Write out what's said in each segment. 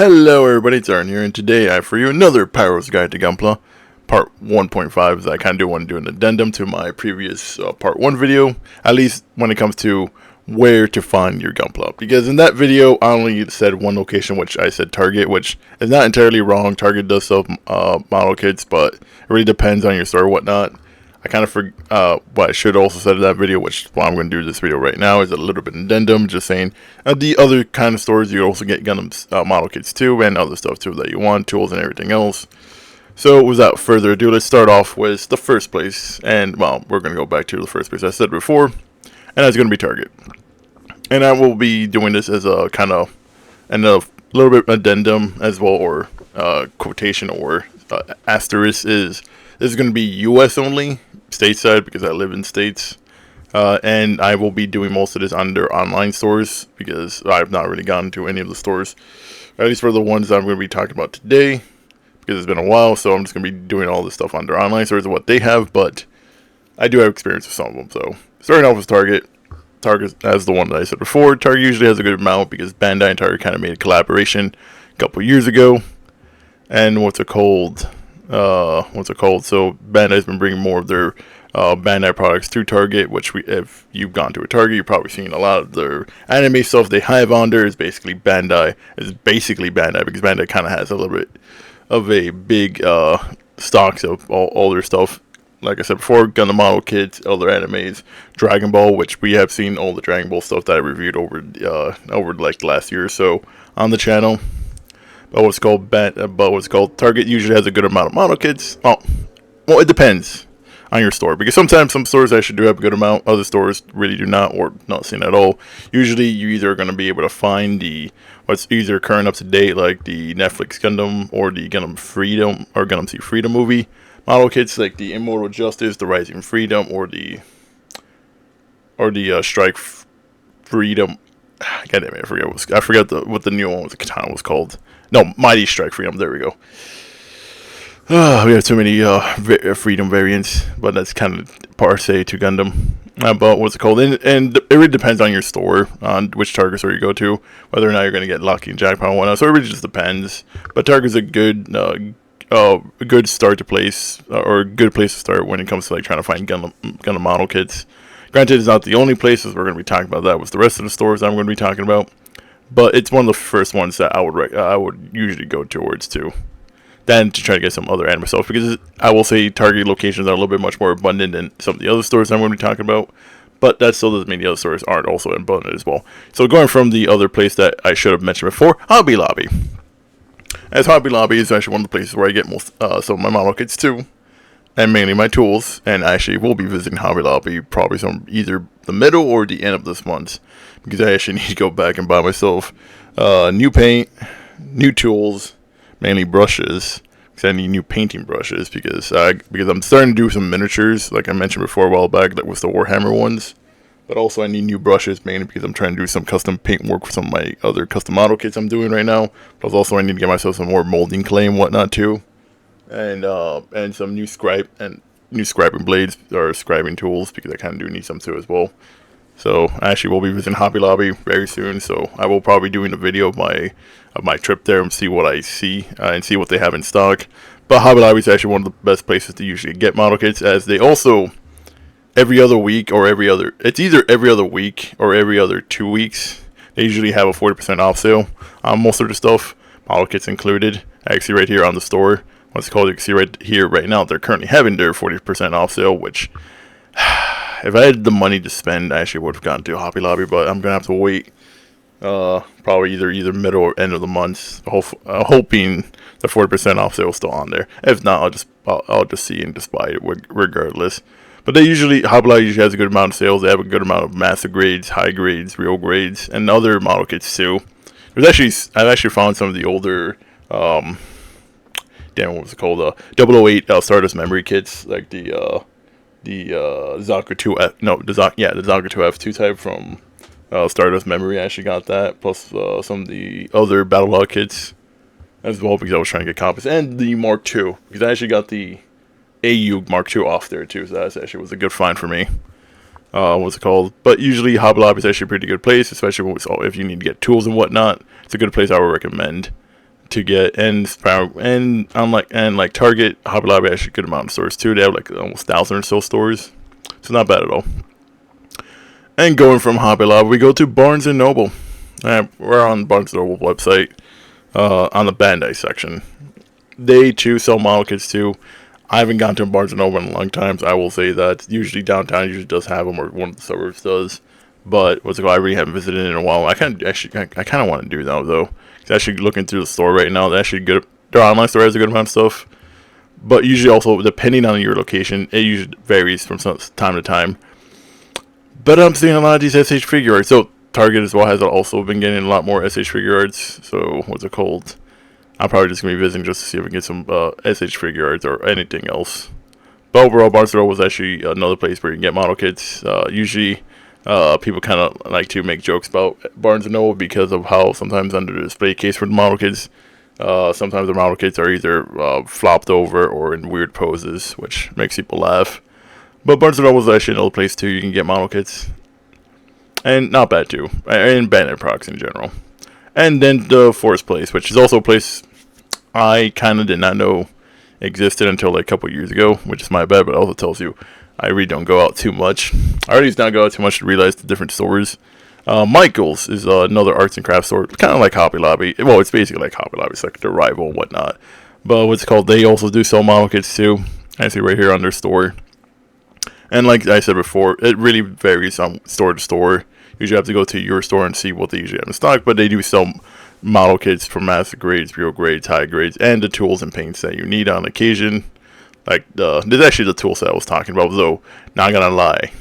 Hello everybody, it's Aaron here, and today I have for you another Pyro'S Guide to Gunpla, part 1.5, as I kind of do want to do an addendum to my previous part 1 video, at least when it comes to where to find your Gunpla. Because in that video, I only said one location, which I said Target, which is not entirely wrong. Target does sell model kits, but it really depends on your store or whatnot. I kind of forgot what I should also said in that video, which what I'm going to do this video right now is a little bit addendum, just saying the other kind of stores you also get Gundam model kits too, and other stuff too that you want, tools and everything else. So without further ado, let's start off with the first place, and well, we're going to go back to the first place I said before, and that's going to be Target. And I will be doing this as a kind of, and a little bit addendum as well, or quotation or asterisk is, this is going to be US only, stateside, because I live in states, and I will be doing most of this on their online stores, because I've not really gone to any of the stores, at least for the ones that I'm going to be talking about today, because it's been a while, so I'm just going to be doing all this stuff on their online stores and what they have, but I do have experience with some of them. So starting off with Target as the one that I said before, Target usually has a good amount, because Bandai and Target kind of made a collaboration a couple years ago, and what's it called, so Bandai's been bringing more of their Bandai products to Target, which if you've gone to a Target, you've probably seen a lot of their anime stuff they have on there is basically Bandai, because Bandai kind of has a little bit of a big stocks of all their stuff. Like I said before, Gundam model kits, other animes, Dragon Ball, which we have seen all the Dragon Ball stuff that I reviewed over like the last year or so on the channel. But what's called Target usually has a good amount of model kits. Well, it depends on your store, because sometimes some stores actually do have a good amount, other stores really do not, or not seen at all. Usually you either are going to be able to find what's either current up to date, like the Netflix Gundam or the Gundam Freedom or Gundam Seed Freedom movie model kits, like the Immortal Justice, the Rising Freedom, or the Strike Freedom. God damn it, I forgot what the new one with the katana was called. No, Mighty Strike Freedom. There we go. We have too many Freedom variants, but that's kind of par se to Gundam. But what's it called? And it really depends on your store, on which Target store you go to, whether or not you're going to get lucky and jackpot and whatnot. So it really just depends. But Target's a good start to place, or a good place to start when it comes to like trying to find Gundam model kits. Granted, it's not the only places we're going to be talking about that with the rest of the stores I'm going to be talking about, but it's one of the first ones that I would usually go towards too. Then to try to get some other anime stuff, because I will say Target locations are a little bit much more abundant than some of the other stores I'm going to be talking about, but that still doesn't mean the other stores aren't also abundant as well. So going from the other place that I should have mentioned before, Hobby Lobby. As Hobby Lobby is actually one of the places where I get most some of my model kits too, and mainly my tools, and I actually will be visiting Hobby Lobby probably either the middle or the end of this month, because I actually need to go back and buy myself new paint, new tools, mainly brushes, because I need new painting brushes, because I'm starting to do some miniatures, like I mentioned before a while back, that was the Warhammer ones, but also I need new brushes, mainly because I'm trying to do some custom paint work for some of my other custom model kits I'm doing right now, plus also I need to get myself some more molding clay and whatnot too. And some new scribing blades or scribing tools, because I kind of do need some too as well. So I actually will be visiting Hobby Lobby very soon. So I will probably be doing a video of my trip there and see what I see and see what they have in stock. But Hobby Lobby is actually one of the best places to usually get model kits, as they also every other week or it's either every other week or every other 2 weeks. They usually have a 40% off sale on most of the stuff, model kits included. Actually, right here on the store. What's called, you can see right here, right now, they're currently having their 40% off sale, which, if I had the money to spend, I actually would have gone to Hobby Lobby, but I'm going to have to wait, probably either middle or end of the month, hoping the 40% off sale is still on there. If not, I'll just see and just buy it regardless. But Hobby Lobby usually has a good amount of sales. They have a good amount of master grades, high grades, real grades, and other model kits too. I've actually found some of the older, what was it called? 008 Stardust memory kits, like the Zonka 2F. No, the Zonka 2F2 type from Stardust Memory. I actually got that, plus some of the other Battle Log kits as well, because I was trying to get copies, and the Mark II, because I actually got the AU Mark II off there too. So that actually was a good find for me. What's it called? But usually Hobby Lobby is actually a pretty good place, especially if you need to get tools and whatnot. It's a good place I would recommend. to get, and like Target, Hobby Lobby, actually good amount of stores too. They have like almost 1,000 or so stores, so not bad at all. And going from Hobby Lobby, we go to Barnes and Noble. We're on Barnes and Noble website, on the Bandai section. They too sell model kits too. I haven't gone to Barnes and Noble in a long time, so I will say that usually downtown usually does have them, or one of the suburbs does. But what's it called? I really haven't visited in a while. I kind of want to do that though. Cause actually looking through the store right now, they actually good. Their online store has a good amount of stuff. But usually also depending on your location, it usually varies from time to time. But I'm seeing a lot of these SH figure arts. So Target as well has also been getting a lot more SH figure arts. So what's it called? I'm probably just gonna be visiting just to see if we can get some SH figure arts or anything else. But overall, Barnes & Noble was actually another place where you can get model kits. Usually, people kind of like to make jokes about Barnes & Noble because of how sometimes under the display case for the model kits, sometimes the model kits are either flopped over or in weird poses, which makes people laugh. But Barnes & Noble is actually another place too. You can get model kits, and not bad too, and Bandai products in general. And then the fourth place, which is also a place I kind of did not know existed until like a couple years ago, which is my bad, but it also tells you I really don't go out too much. I already not go out too much to realize the different stores. Micheals is another arts and crafts store, kind of like Hobby Lobby. Well, it's basically like Hobby Lobby. It's like their rival and whatnot. But what's it called? They also do sell model kits too. I see right here on their store. And like I said before, it really varies on store to store. You usually have to go to your store and see what they usually have in stock. But they do sell model kits for master grades, bureau grades, high grades, and the tools and paints that you need on occasion. Like this is actually the tool set I was talking about, though. Not gonna lie,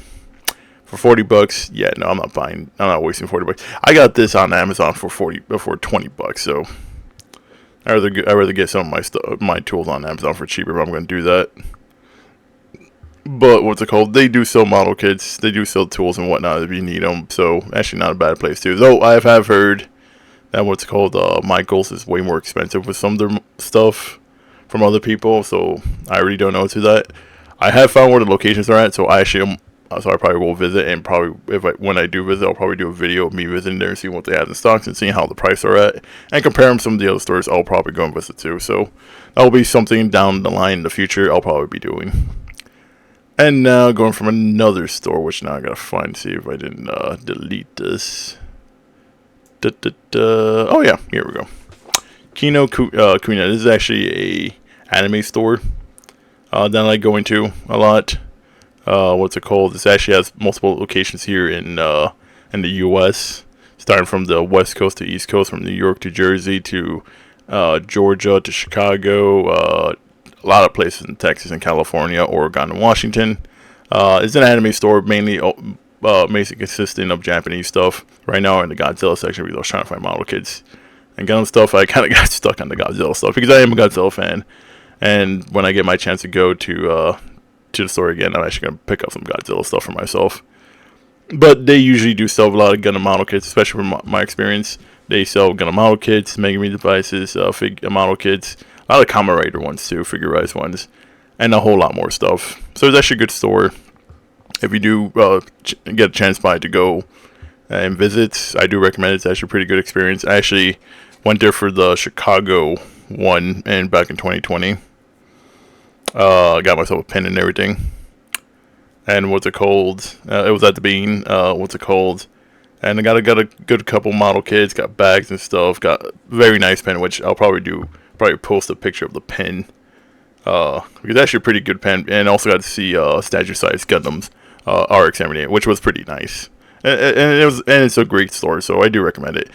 for $40, yeah, no, I'm not buying. I'm not wasting $40. I got this on Amazon for $20. So I rather get some of my tools on Amazon for cheaper. But I'm gonna do that. But what's it called? They do sell model kits. They do sell tools and whatnot if you need them. So actually, not a bad place too. Though I have heard that what's it called? Micheals is way more expensive with some of their stuff from other people. So I really don't know to that. I have found where the locations are at. So I probably will visit, and probably when I do visit, I'll probably do a video of me visiting there and seeing what they have in stocks and seeing how the prices are at, and compare them to some of the other stores I'll probably go and visit too. So that will be something down the line in the future I'll probably be doing. And now going from another store, which now I gotta find, see if I didn't delete this. Oh yeah, here we go. Kinokuniya. This is actually a anime store that I like going to a lot. What's it called? This actually has multiple locations here in the U.S. Starting from the West Coast to East Coast, from New York to Jersey to Georgia to Chicago. A lot of places in Texas and California, Oregon, and Washington. It's an anime store, mainly consisting of Japanese stuff. Right now, in the Godzilla section, because I was trying to find model kits and Gundam stuff. I kind of got stuck on the Godzilla stuff because I am a Godzilla fan. And when I get my chance to go to the store again, I'm actually gonna pick up some Godzilla stuff for myself. But they usually do sell a lot of Gundam model kits, especially from my experience. They sell Gundam model kits, Mega Man devices, model kits. A lot of Kamen Rider ones too, figurized ones, and a whole lot more stuff. So it's actually a good store. If you do get a chance to go and visit, I do recommend it. It's actually a pretty good experience. I actually went there for the Chicago one, and back in 2020, got myself a pin and everything. And what's it called? It was at the Bean. What's it called? And I got a good couple model kits, got bags and stuff, got a very nice pen, which I'll probably post a picture of the pen. It's actually a pretty good pen, and also got to see statue size Gundams RX-78, which was pretty nice. And it's a great store, so I do recommend it.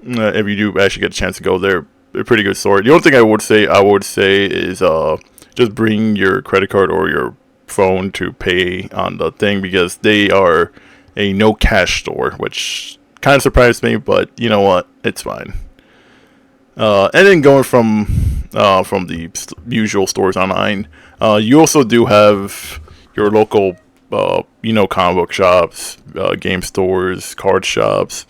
If you do actually get a chance to go there, a pretty good store. The only thing I would say is just bring your credit card or your phone to pay on the thing, because they are a no cash store, which kind of surprised me, but you know what, it's fine. And then going from the usual stores online, you also do have your local comic book shops, game stores, card shops,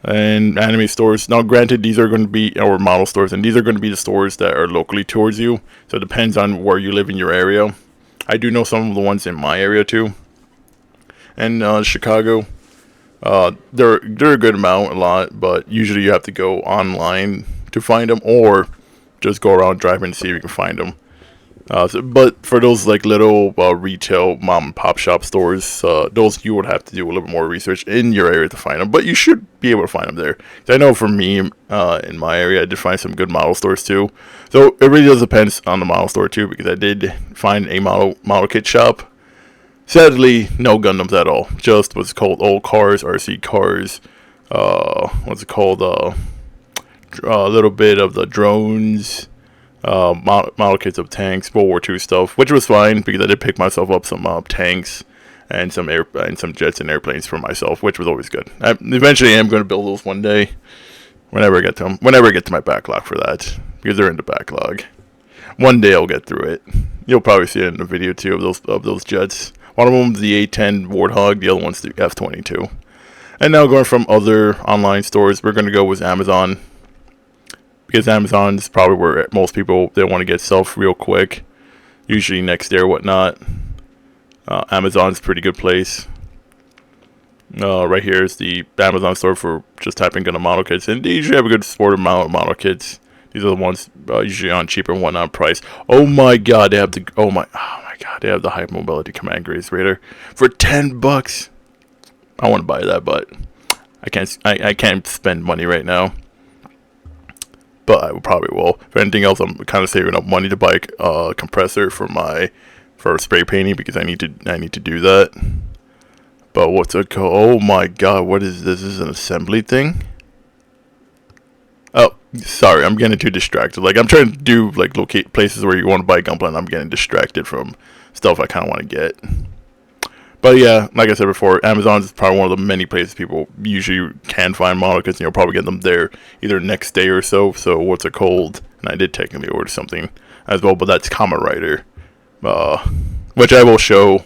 and anime stores. Now granted, these are going to be our model stores, and these are going to be the stores that are locally towards you, so it depends on where you live in your area. I do know some of the ones in my area too. And Chicago, they're a good amount, a lot, but usually you have to go online to find them, or just go around driving and see if you can find them. But for those like little retail mom and pop shop stores, those you would have to do a little bit more research in your area to find them. But you should be able to find them there. I know for me, in my area, I did find some good model stores too. So it really does depend on the model store too, because I did find a model kit shop. Sadly, no Gundams at all. Just what's called old cars, RC cars. What's it called? A little bit of the drones. Model kits of tanks, World War II stuff, which was fine because I did pick myself up some tanks and some jets and airplanes for myself, which was always good. Eventually, I am going to build those one day, whenever I get to them. Whenever I get to my backlog for that, because they're in the backlog. One day I'll get through it. You'll probably see it in the video too of those jets. One of them's the A-10 Warthog, the other one's the F-22. And now going from other online stores, we're going to go with Amazon. Because Amazon's probably where most people, they want to get stuff real quick. Usually next day or whatnot. Amazon's a pretty good place. Right here is the Amazon store for just typing Gundam model kits. And they usually have a good assorted model kits. These are the ones usually on cheaper and whatnot price. Oh my god, they have the they have the high mobility command Grace Raider for $10. I want to buy that, but I can't spend money right now. But I probably will. If anything else, I'm kind of saving up money to buy a compressor for spray painting, because I need to do that. But what's it called? Oh my god, what is this? This is an assembly thing? Oh, sorry, I'm getting too distracted. Like, I'm trying to do like locate places where you want to buy Gunpla, and I'm getting distracted from stuff I kind of want to get. But yeah, like I said before, Amazon is probably one of the many places people usually can find model kits, and you'll probably get them there either next day or so. So what's it called? And I did technically order something as well, but that's Kamen Rider, which I will show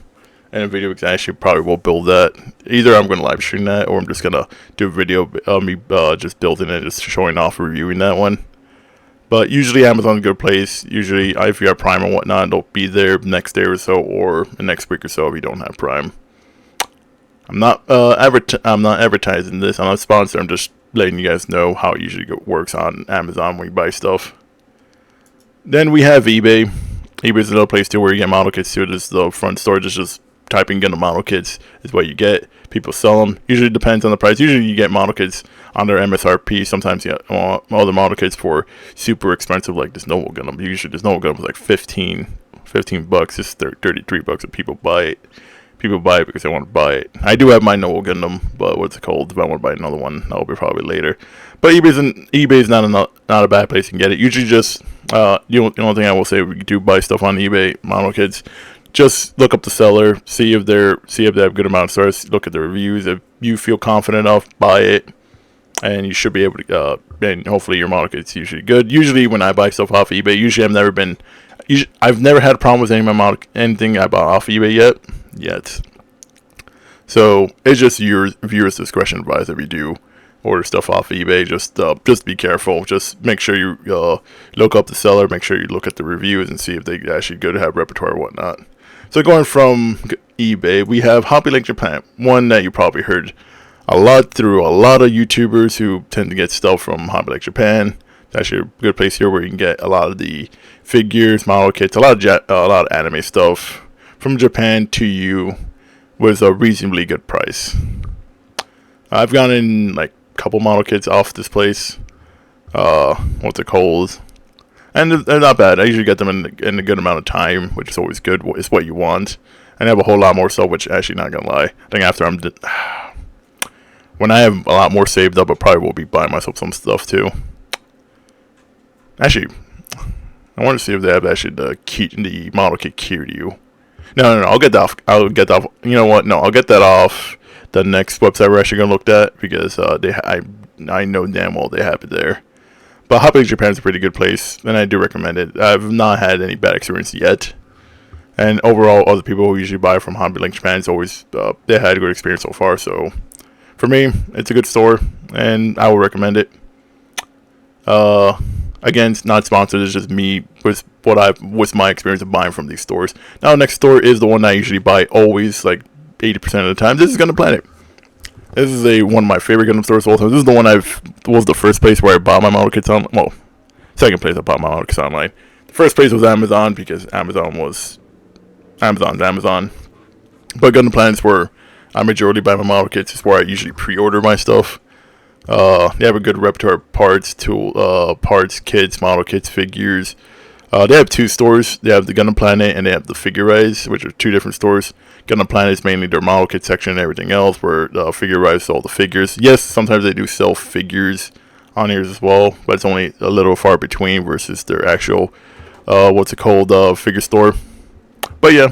in a video, because I actually probably will build that. Either I'm going to live stream that, or I'm just going to do a video of me just building it, just showing off, reviewing that one. But usually Amazon's a good place. Usually, if you have Prime and whatnot, it'll be there next day or so, or the next week or so if you don't have Prime. I'm not advertising this. I'm not sponsored. I'm just letting you guys know how it usually works on Amazon when you buy stuff. Then we have eBay. eBay's another place too where you get model kits too. This is the front store. Just typing in the model kits is what you get. People sell them. Usually depends on the price. Usually you get model kits on their MSRP. Sometimes you get other model kits for super expensive, like this Noble Gundam. Usually this Noble Gundam is like $15 bucks. It's $33 if people buy it. People buy it because they want to buy it. I do have my Noble Gundam, but what's it called? If I want to buy another one, that'll be probably later. But eBay's not a bad place to get it. Usually just the only thing I will say, if you do buy stuff on eBay, model kits, just look up the seller, see if they have good amount of stars, look at the reviews. If you feel confident enough, buy it, and you should be able to. And hopefully your model kit's usually good. Usually when I buy stuff off eBay, I've never had a problem with anything I bought off eBay yet. So it's just your viewers' discretion advised if you do order stuff off eBay. Just be careful. Just make sure you look up the seller. Make sure you look at the reviews and see if they actually good, have repertoire or whatnot. So going from eBay, we have Hobby Link Japan, one that you probably heard a lot through a lot of YouTubers who tend to get stuff from Hobby Link Japan. It's actually a good place here where you can get a lot of the figures, model kits, a lot of anime stuff from Japan to you with a reasonably good price. I've gotten like a couple model kits off this place. What's it called? And they're not bad. I usually get them in a good amount of time, which is always good. It's what you want. And I have a whole lot more stuff, which actually, not gonna lie, I think when I have a lot more saved up, I probably will be buying myself some stuff too. Actually, I want to see if they have actually the model kit Kiryu. No, I'll get that off. You know what? No, I'll get that off the next website we're actually gonna look at, because I know damn well they have it there. But Hobby Link Japan is a pretty good place, and I do recommend it. I've not had any bad experience yet. And overall, other people who usually buy from Hobby Link Japan, they had a good experience so far. So for me, it's a good store, and I will recommend it. Again, it's not sponsored. It's just me with what's my experience of buying from these stores. Now, next store is the one I usually buy always, like 80% of the time. This is Gundam Planet. This is one of my favorite Gundam stores of all time. This is the one was the first place where I bought my model kits on. Well, second place I bought my model kits online. The first place was Amazon because Amazon's Amazon. But Gundam Planet's where I majority buy my model kits. It's where I usually pre-order my stuff. They have a good repertoire of parts, parts, kits, model kits, figures. They have two stores. They have the Gundam Planet and they have the Figure-Rise, which are two different stores. Gundam Planet is mainly their model kit section and everything else, where Figure-Rise sell all the figures. Yes, sometimes they do sell figures on here as well, but it's only a little far between versus their actual, figure store. But yeah,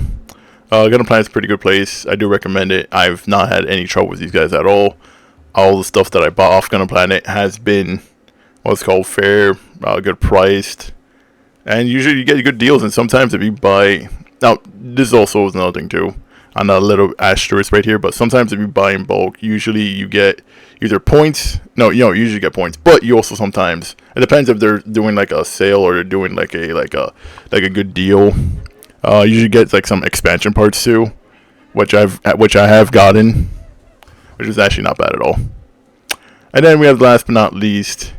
Gundam Planet is a pretty good place. I do recommend it. I've not had any trouble with these guys at all. All the stuff that I bought off Gundam Planet has been fair, good priced, and usually you get good deals. And sometimes if you buy, now this also is another thing too, on a little asterisk right here, but sometimes if you buy in bulk, usually you get either points. No, you don't usually get points, but you also sometimes, it depends if they're doing like a sale or they're doing like a good deal. Usually get like some expansion parts too, which I have gotten, which is actually not bad at all. And then we have last but not least,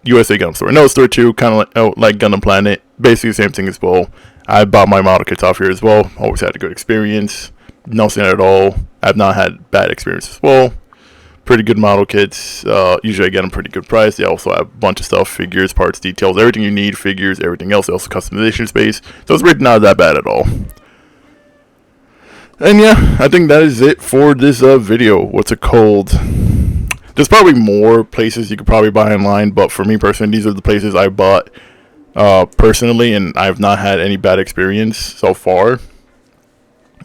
USA Gundam Store. Another store too, kind of like Gundam Planet, basically the same thing as well. I bought my model kits off here as well. Always had a good experience. Nothing at all. I've not had bad experience as well. Pretty good model kits. Usually I get them pretty good price. They also have a bunch of stuff, figures, parts, details, everything you need, figures, everything else. They also customization space. So it's really not that bad at all. And yeah, I think that is it for this video. What's it called? There's probably more places you could probably buy online, but for me personally, these are the places I bought personally, and I've not had any bad experience so far.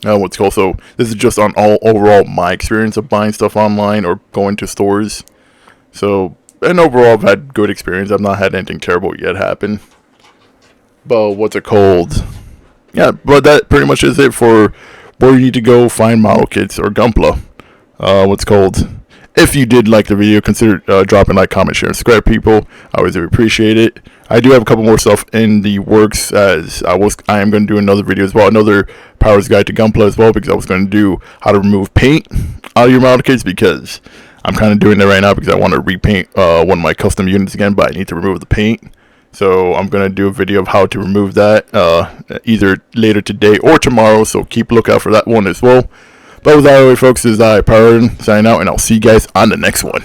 What's cool, so this is just on overall my experience of buying stuff online or going to stores. So, and overall I've had good experience. I've not had anything terrible yet happen. But what's it called? Yeah, but that pretty much is it for where you need to go find model kits or Gunpla. What's called? If you did like the video, consider dropping like, comment, share, and subscribe, people. I always do appreciate it. I do have a couple more stuff in the works, as I am going to do another video as well, another Pyro'S guide to Gunpla as well, because I was going to do how to remove paint out of your model kits, because I'm kind of doing that right now because I want to repaint one of my custom units again, but I need to remove the paint. So I'm going to do a video of how to remove that either later today or tomorrow, so keep a lookout for that one as well. But with that, folks, this is Pyro signing out, and I'll see you guys on the next one.